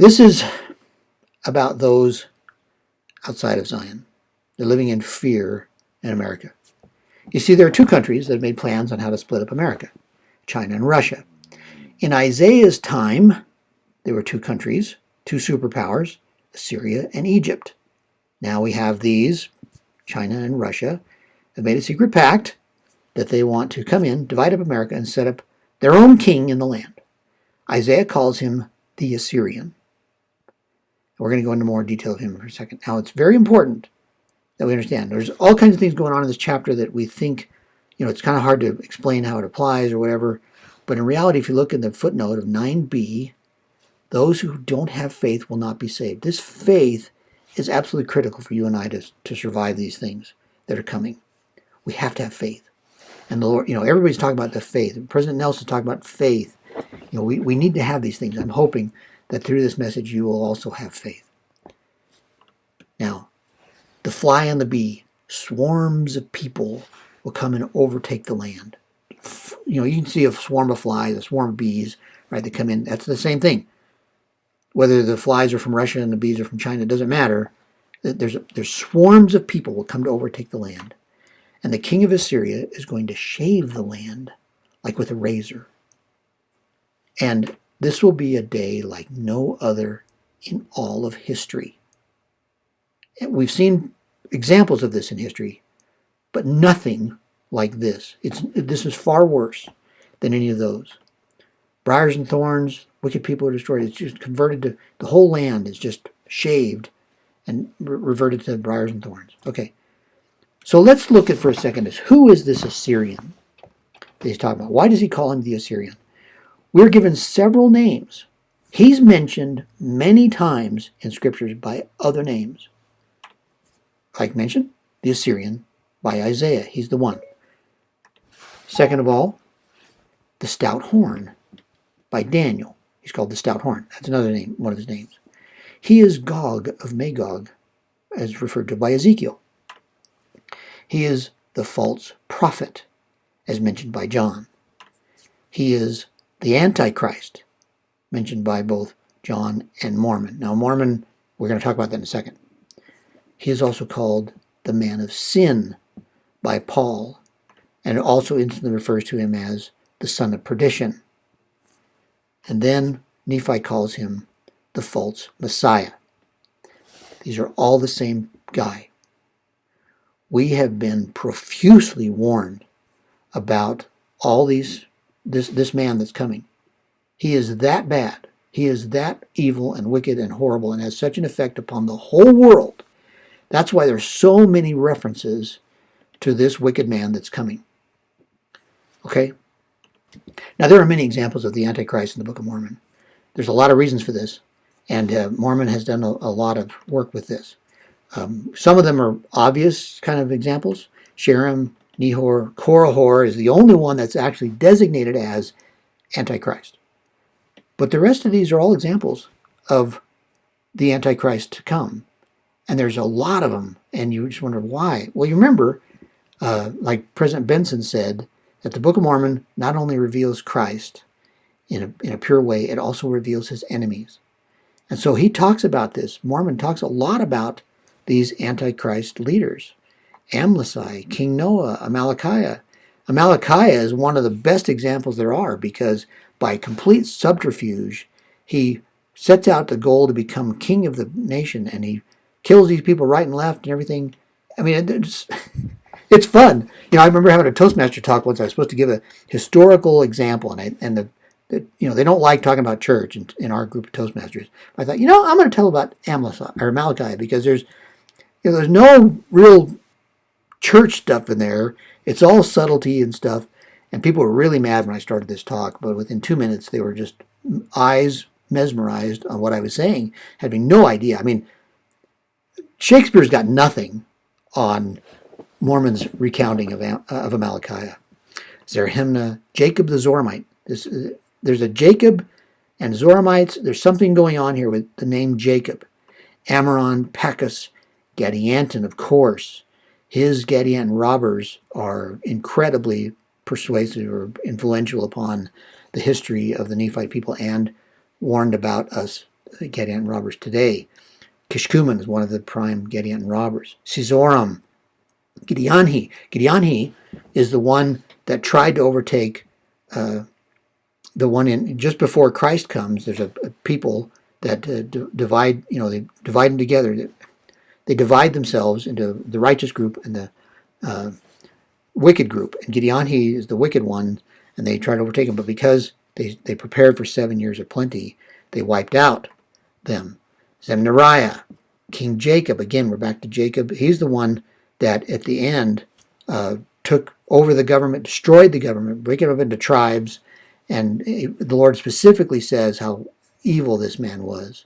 This is about those outside of Zion. They're living in fear in America. You see, there are two countries that have made plans on how to split up America, China and Russia. In Isaiah's time, there were two countries, two superpowers, Assyria and Egypt. Now we have these, China and Russia, have made a secret pact that they want to come in, divide up America, and set up their own king in the land. Isaiah calls him the Assyrian. We're going to go into more detail of him for a second. Now, it's very important that we understand. There's all kinds of things going on in this chapter that we think, it's kind of hard to explain how it applies or whatever. But in reality, if you look in the footnote of 9b, those who don't have faith will not be saved. This faith is absolutely critical for you and I to survive these things that are coming. We have to have faith. And the Lord, everybody's talking about the faith. President Nelson's talking about faith. We need to have these things. I'm hoping that through this message you will also have faith. Now, the fly and the bee, swarms of people will come and overtake the land. You can see a swarm of flies, a swarm of bees, right, that come in. That's the same thing. Whether the flies are from Russia and the bees are from China, it doesn't matter. There's swarms of people will come to overtake the land. And the king of Assyria is going to shave the land like with a razor. And this will be a day like no other in all of history. And we've seen examples of this in history, but nothing like this. This is far worse than any of those. Briars and thorns, wicked people are destroyed. It's just converted to, the whole land is just shaved and reverted to briars and thorns. Okay, so let's look at for a second who is this Assyrian that he's talking about? Why does he call him the Assyrian? We're given several names. He's mentioned many times in scriptures by other names. Like mentioned, the Assyrian by Isaiah. He's the one. Second of all, the stout horn by Daniel. He's called the stout horn. That's another name, one of his names. He is Gog of Magog, as referred to by Ezekiel. He is the false prophet, as mentioned by John. He is the Antichrist, mentioned by both John and Mormon. Now, Mormon, we're going to talk about that in a second. He is also called the man of sin by Paul, and it also instantly refers to him as the son of perdition. And then Nephi calls him the false Messiah. These are all the same guy. We have been profusely warned about all this man that's coming. He is that bad. He is that evil and wicked and horrible and has such an effect upon the whole world. That's why there's so many references to this wicked man that's coming. Okay? Now, there are many examples of the Antichrist in the Book of Mormon. There's a lot of reasons for this, and Mormon has done a lot of work with this. Some of them are obvious kind of examples. Sherem, Nehor, Korihor is the only one that's actually designated as Antichrist. But the rest of these are all examples of the Antichrist to come. And there's a lot of them, and you just wonder why. Well, you remember, like President Benson said, that the Book of Mormon not only reveals Christ in a pure way, it also reveals his enemies. And so he talks about this. Mormon talks a lot about these Antichrist leaders. Amlici, King Noah, Amalickiah. Amalickiah is one of the best examples there are because by complete subterfuge, he sets out the goal to become king of the nation, and he kills these people right and left and everything. I mean, it's fun. I remember having a Toastmaster talk once. I was supposed to give a historical example, and they don't like talking about church in our group of Toastmasters. I thought, I'm going to tell about Amalickiah because there's no real church stuff in there. It's all subtlety and stuff. And people were really mad when I started this talk, but within 2 minutes they were just eyes mesmerized on what I was saying, having no idea. I mean, Shakespeare's got nothing on Mormon's recounting of Amalickiah. Zerahemnah, Jacob the Zoramite. There's a Jacob and Zoramites. There's something going on here with the name Jacob. Ammoron, Pachus, Gadianton, of course. His Gadianton robbers are incredibly persuasive or influential upon the history of the Nephite people and warned about us Gadianton robbers today. Kishkumen is one of the prime Gadianton robbers. Sizoram, Gideonhi. Gideonhi is the one that tried to overtake the one in just before Christ comes. There's a people that divide, they divide them together. They divide themselves into the righteous group and the wicked group. And Gideonhi is the wicked one, and they try to overtake him. But because they prepared for 7 years of plenty, they wiped out them. Zemnariah, King Jacob, again, we're back to Jacob. He's the one that at the end took over the government, destroyed the government, breaking it up into tribes. And the Lord specifically says how evil this man was.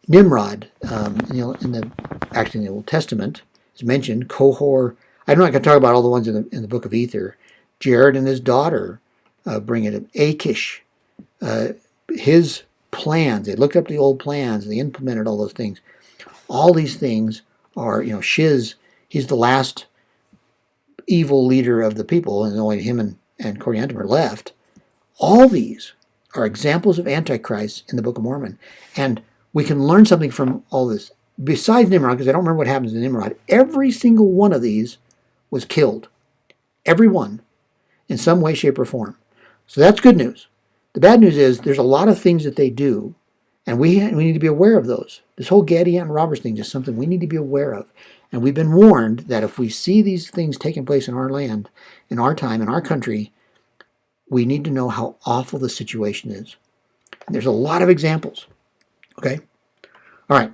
Nimrod, in the Old Testament, is mentioned. Kohor. I'm not going to talk about all the ones in the book of Ether. Jared and his daughter bring it up. Achish, his plans. They looked up the old plans and they implemented all those things. All these things are, Shiz. He's the last evil leader of the people, and only him and Coriantum are left. All these are examples of Antichrist in the Book of Mormon. And we can learn something from all this. Besides Nimrod, because I don't remember what happens to Nimrod, every single one of these was killed. Every one. In some way, shape, or form. So that's good news. The bad news is there's a lot of things that they do, and we need to be aware of those. This whole Gadianton robbers thing is something we need to be aware of. And we've been warned that if we see these things taking place in our land, in our time, in our country, we need to know how awful the situation is. And there's a lot of examples. Okay? All right.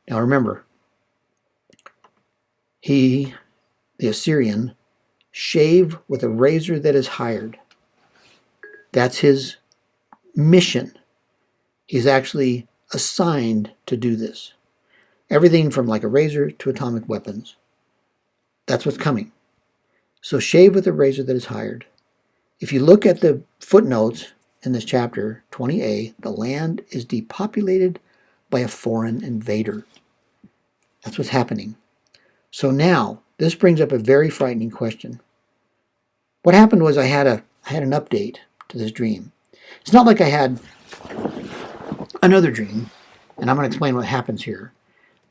Now remember, the Assyrian, shave with a razor that is hired. That's his mission. He's actually assigned to do this. Everything from like a razor to atomic weapons. That's what's coming. So shave with a razor that is hired. If you look at the footnotes in this chapter, 20a, the land is depopulated by a foreign invader. That's what's happening. So now, this brings up a very frightening question. What happened was I had an update to this dream. It's not like I had another dream, and I'm going to explain what happens here.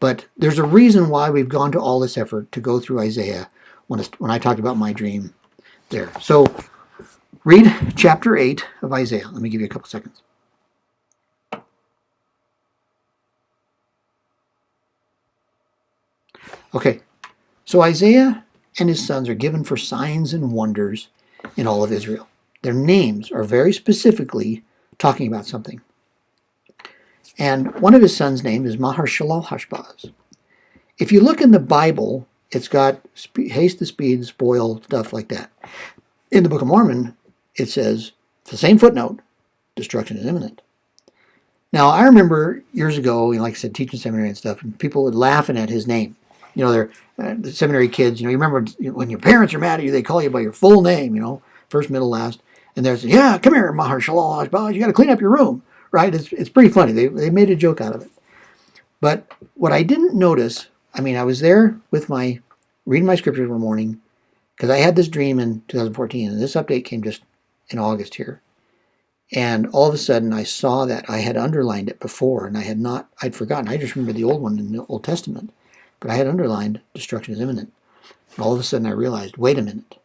But there's a reason why we've gone to all this effort to go through Isaiah when I talked about my dream there. So read chapter 8 of Isaiah. Let me give you a couple seconds. Okay, so Isaiah and his sons are given for signs and wonders in all of Israel. Their names are very specifically talking about something. And one of his sons' name is Maher-shalal-Hashbaz. If you look in the Bible, it's got haste the speed, spoil, stuff like that. In the Book of Mormon, it says, the same footnote, destruction is imminent. Now, I remember years ago, like I said, teaching seminary and stuff, and people would laughing at his name. They're the seminary kids, you remember when your parents are mad at you, they call you by your full name, first, middle, last. And they're saying, yeah, come here, Maher-shalal-Hashbaz, you got to clean up your room, right? It's pretty funny. They made a joke out of it. But what I didn't notice, I was there with reading my scriptures one morning, because I had this dream in 2014, and this update came just in August here. And all of a sudden, I saw that I had underlined it before, and I'd forgotten. I just remember the old one in the Old Testament. But I had underlined, destruction is imminent. And all of a sudden I realized, wait a minute,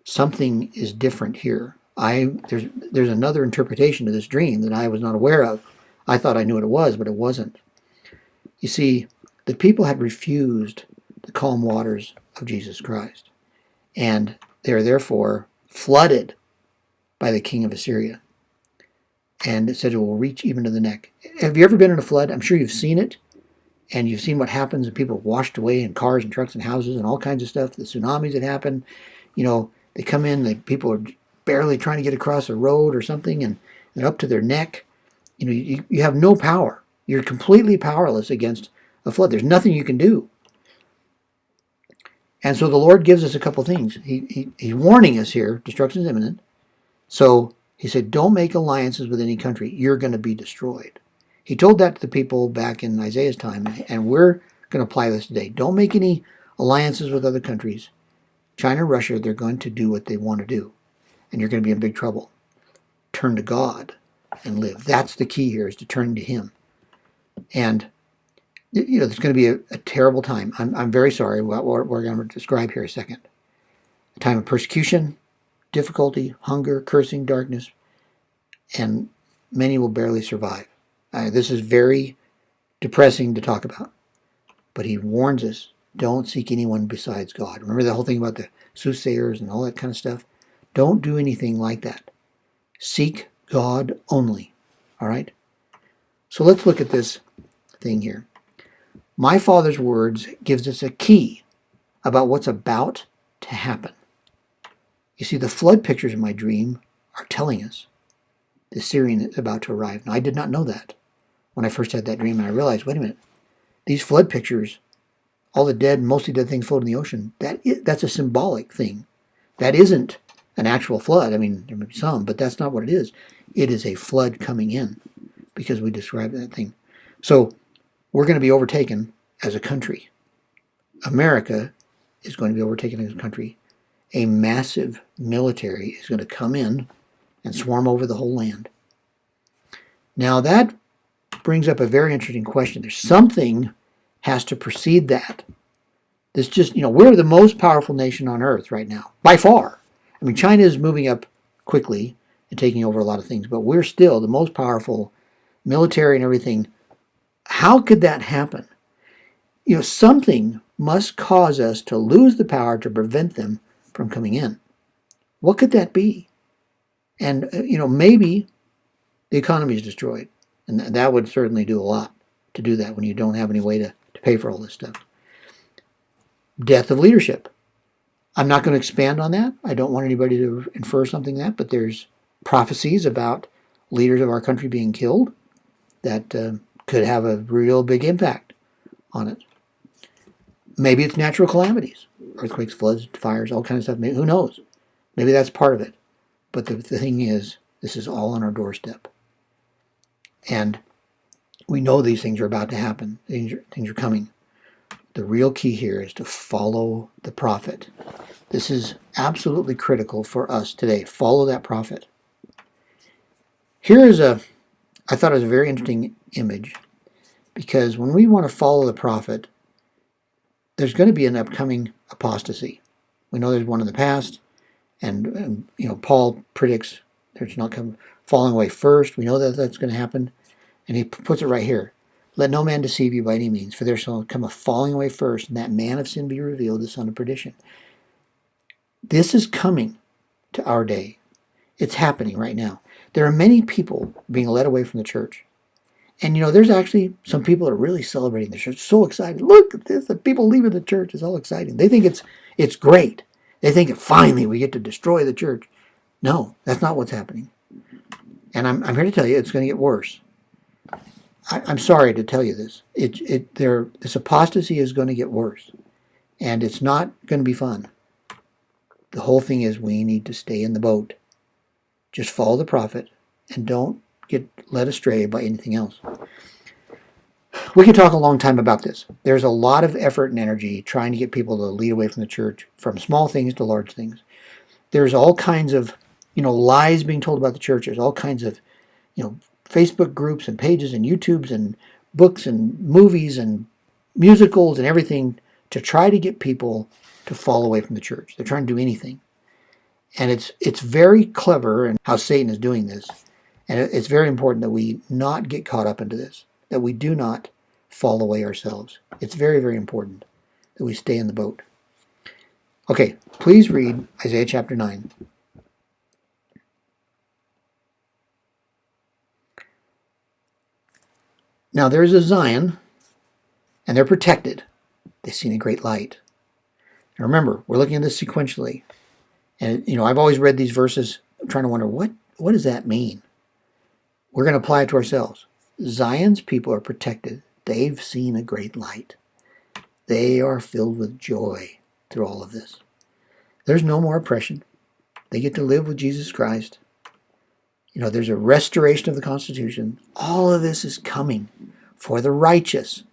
something is different here. There's another interpretation to this dream that I was not aware of. I thought I knew what it was, but it wasn't. You see, the people had refused the calm waters of Jesus Christ. And they are therefore flooded by the king of Assyria. And it said it will reach even to the neck. Have you ever been in a flood? I'm sure you've seen it. And you've seen what happens, and people are washed away in cars and trucks and houses and all kinds of stuff. The tsunamis that happen, they come in, people are barely trying to get across a road or something, and they're up to their neck. You have no power. You're completely powerless against a flood. There's nothing you can do. And so the Lord gives us a couple things. He's warning us here, destruction is imminent. So he said, don't make alliances with any country. You're going to be destroyed. He told that to the people back in Isaiah's time, and we're going to apply this today. Don't make any alliances with other countries. China, Russia, they're going to do what they want to do, and you're going to be in big trouble. Turn to God. and live. That's the key here, is to turn to him. And there's going to be a terrible time. I'm very sorry what we're going to describe here in a second. A time of persecution, difficulty, hunger, cursing, darkness, and many will barely survive. This is very depressing to talk about, but he warns us, don't seek anyone besides God. Remember the whole thing about the soothsayers and all that kind of stuff? Don't do anything like that. Seek God only. All right? So let's look at this thing here. My Father's words gives us a key about what's about to happen. You see, the flood pictures in my dream are telling us the Assyrian is about to arrive. Now, I did not know that when I first had that dream, and I realized, wait a minute, these flood pictures, all the dead, mostly dead things floating in the ocean, that's a symbolic thing. That isn't an actual flood. I mean, there may be some, but that's not what it is. It is a flood coming in, because we described that thing. So we're going to be overtaken as a country. America is going to be overtaken as a country. A massive military is going to come in and swarm over the whole land. Now that brings up a very interesting question. There's something has to precede that. This just, we're the most powerful nation on earth right now, by far. I mean, China is moving up quickly and taking over a lot of things, but we're still the most powerful military and everything. How could that happen? Something must cause us to lose the power to prevent them from coming in. What could that be? And, maybe the economy is destroyed. And that would certainly do a lot to do that when you don't have any way to pay for all this stuff. Death of leadership. I'm not going to expand on that. I don't want anybody to infer something that, but there's prophecies about leaders of our country being killed that could have a real big impact on it. Maybe it's natural calamities, earthquakes, floods, fires, all kinds of stuff. Maybe, who knows? Maybe that's part of it. But the thing is, this is all on our doorstep. And we know these things are about to happen. Things are coming. The real key here is to follow the prophet. This is absolutely critical for us today. Follow that prophet. Here is I thought it was a very interesting image, because when we want to follow the prophet, there's going to be an upcoming apostasy. We know there's one in the past, and Paul predicts there's not come falling away first. We know that that's going to happen, and he puts it right here. Let no man deceive you by any means, for there shall come a falling away first, and that man of sin be revealed, the son of perdition. This is coming to our day. It's happening right now. There are many people being led away from the church. And there's actually some people that are really celebrating the church. So excited. Look at this. The people leaving the church is all exciting. They think it's great. They think that finally we get to destroy the church. No, that's not what's happening. And I'm here to tell you it's going to get worse. I'm sorry to tell you this. This apostasy is going to get worse. And it's not going to be fun. The whole thing is we need to stay in the boat. Just follow the prophet and don't get led astray by anything else. We could talk a long time about this. There's a lot of effort and energy trying to get people to lead away from the church, from small things to large things. There's all kinds of, lies being told about the church. There's all kinds of, Facebook groups and pages and YouTubes and books and movies and musicals and everything to try to get people to fall away from the church. They're trying to do anything. And it's very clever in how Satan is doing this. And it's very important that we not get caught up into this, that we do not fall away ourselves. It's very, very important that we stay in the boat. Okay, please read Isaiah chapter 9. Now there is a Zion, and they're protected. They've seen a great light. Now remember, we're looking at this sequentially. And, I've always read these verses trying to wonder, what does that mean? We're going to apply it to ourselves. Zion's people are protected. They've seen a great light. They are filled with joy through all of this. There's no more oppression. They get to live with Jesus Christ. There's a restoration of the Constitution. All of this is coming for the righteous,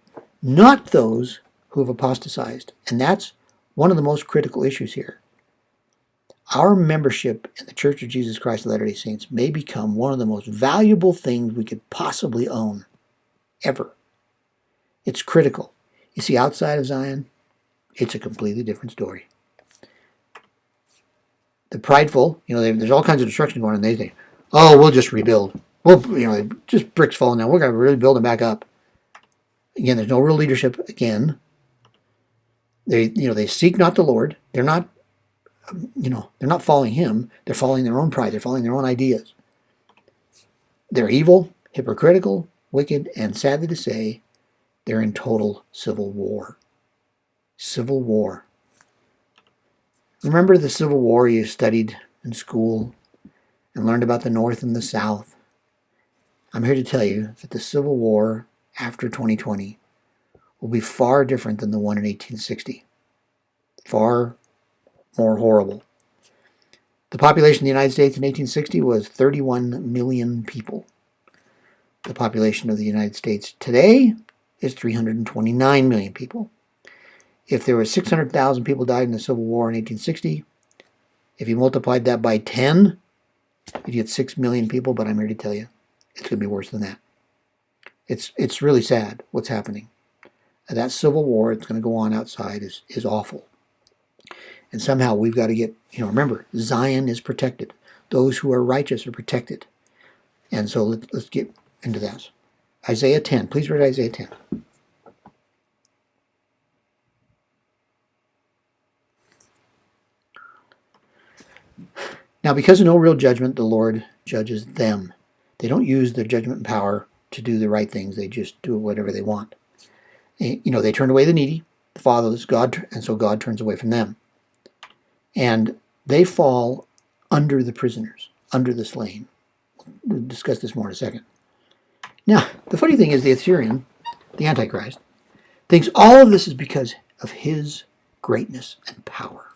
not those who have apostatized. And that's one of the most critical issues here. Our membership in the Church of Jesus Christ of Latter-day Saints may become one of the most valuable things we could possibly own, ever. It's critical. You see, outside of Zion, it's a completely different story. The prideful, there's all kinds of destruction going on. They think, oh, we'll just rebuild. Just bricks falling down. We're going to really build them back up. Again, there's no real leadership. Again, they seek not the Lord. They're not, they're not following Him. They're following their own pride. They're following their own ideas. They're evil, hypocritical, wicked, and sadly to say, they're in total civil war. Civil war. Remember the Civil War you studied in school and learned about the North and the South? I'm here to tell you that the Civil War after 2020 will be far different than the one in 1860. Far more horrible. The population of the United States in 1860 was 31 million people. The population of the United States today is 329 million people. If there were 600,000 people died in the Civil War in 1860, if you multiplied that by 10, you'd get 6 million people, but I'm here to tell you, it's going to be worse than that. It's really sad what's happening. That Civil War that's going to go on outside is awful. And somehow we've got to get, remember, Zion is protected. Those who are righteous are protected. And so let's get into that. Isaiah 10. Please read Isaiah 10. Now, because of no real judgment, the Lord judges them. They don't use their judgment and power to do the right things. They just do whatever they want. They turn away the needy, the fatherless, God, and so God turns away from them. And they fall under the prisoners, under the slain. We'll discuss this more in a second. Now, the funny thing is the Assyrian, the Antichrist, thinks all of this is because of his greatness and power.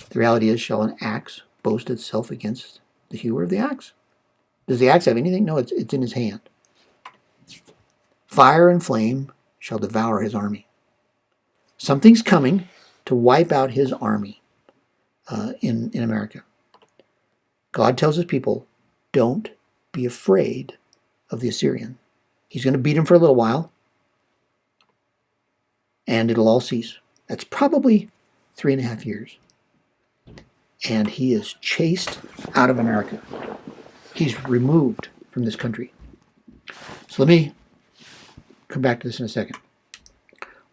The reality is, shall an axe boast itself against the hewer of the axe? Does the axe have anything? No, it's in his hand. Fire and flame shall devour his army. Something's coming to wipe out his army in America. God tells his people, don't be afraid of the Assyrian. He's going to beat him for a little while, and it'll all cease. That's probably 3.5 years. And he is chased out of America. He's removed from this country. So let me come back to this in a second.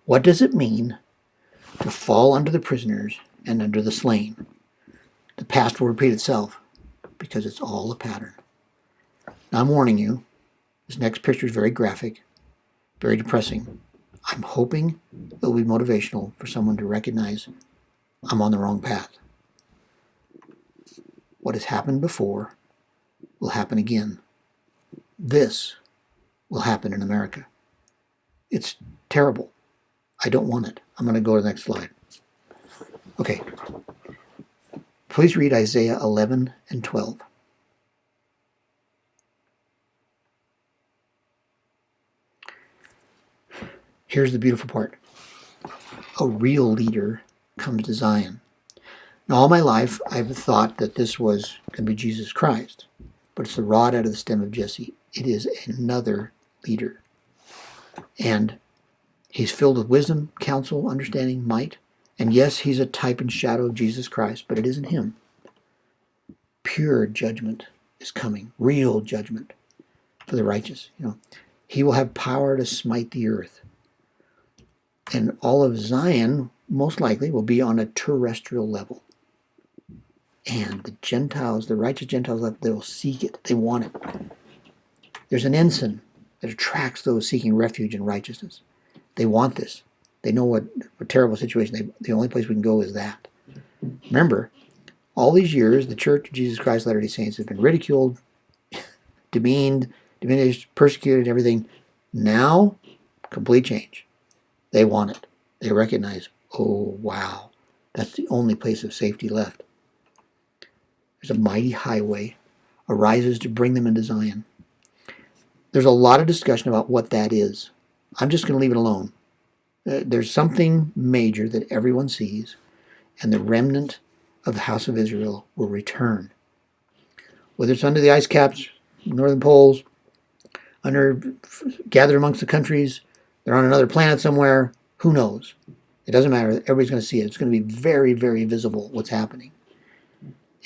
What does it mean to fall under the prisoners and under the slain? The past will repeat itself because it's all a pattern. Now I'm warning you, this next picture is very graphic, very depressing. I'm hoping it'll be motivational for someone to recognize I'm on the wrong path. What has happened before will happen again. This will happen in America. It's terrible. I don't want it. I'm going to go to the next slide. Okay. Please read Isaiah 11 and 12. Here's the beautiful part. A real leader comes to Zion. Now, all my life, I've thought that this was going to be Jesus Christ, but it's the rod out of the stem of Jesse. It is another leader. And he's filled with wisdom, counsel, understanding, might. And yes, he's a type and shadow of Jesus Christ, but it isn't him. Pure judgment is coming, real judgment for the righteous. He will have power to smite the earth. And all of Zion, most likely, will be on a terrestrial level. And the Gentiles, the righteous Gentiles, they will seek it. They want it. There's an ensign that attracts those seeking refuge in righteousness. They want this. They know what a terrible situation. The only place we can go is that. Remember, all these years, the Church of Jesus Christ of Latter-day Saints has been ridiculed, demeaned, diminished, persecuted, everything. Now, complete change. They want it. They recognize, oh, wow, that's the only place of safety left. There's a mighty highway arises to bring them into Zion. There's a lot of discussion about what that is. I'm just going to leave it alone. There's something major that everyone sees, and the remnant of the house of Israel will return. Whether it's under the ice caps, northern poles, gathered amongst the countries, they're on another planet somewhere, who knows? It doesn't matter. Everybody's going to see it. It's going to be very, very visible what's happening.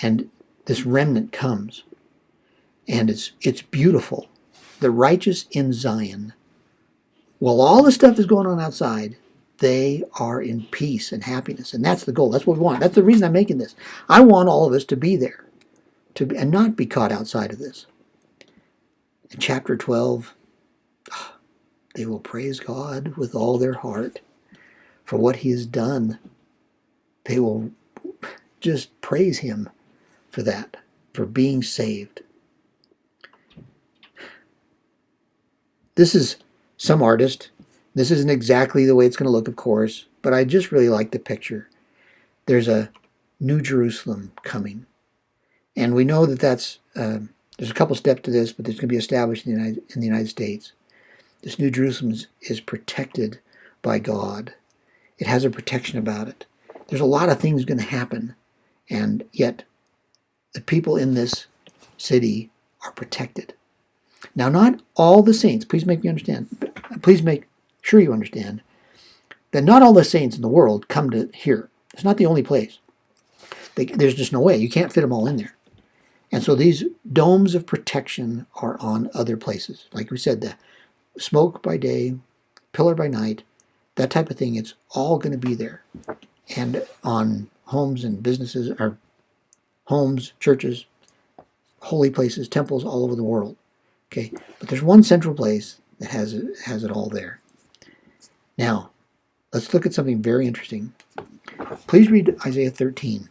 And this remnant comes. And it's beautiful. The righteous in Zion, while all the stuff is going on outside, they are in peace and happiness. And that's the goal. That's what we want. That's the reason I'm making this. I want all of us to be there and not be caught outside of this. In chapter 12, they will praise God with all their heart for what he has done. They will just praise him for that, for being saved. This is some artist. This isn't exactly the way it's going to look, of course, but I just really like the picture. There's a New Jerusalem coming. And we know that there's a couple steps to this, but there's going to be established in the United States. This New Jerusalem is protected by God. It has a protection about it. There's a lot of things going to happen, and yet the people in this city are protected. Now, not all the saints, please make me understand, please make sure you understand, that not all the saints in the world come to here. It's not the only place. There's just no way. You can't fit them all in there. And so these domes of protection are on other places. Like we said, the smoke by day, pillar by night, that type of thing, it's all going to be there. And on homes and businesses, or homes, churches, holy places, temples all over the world. Okay, but there's one central place that has it all there. Now, let's look at something very interesting. Please read Isaiah 13.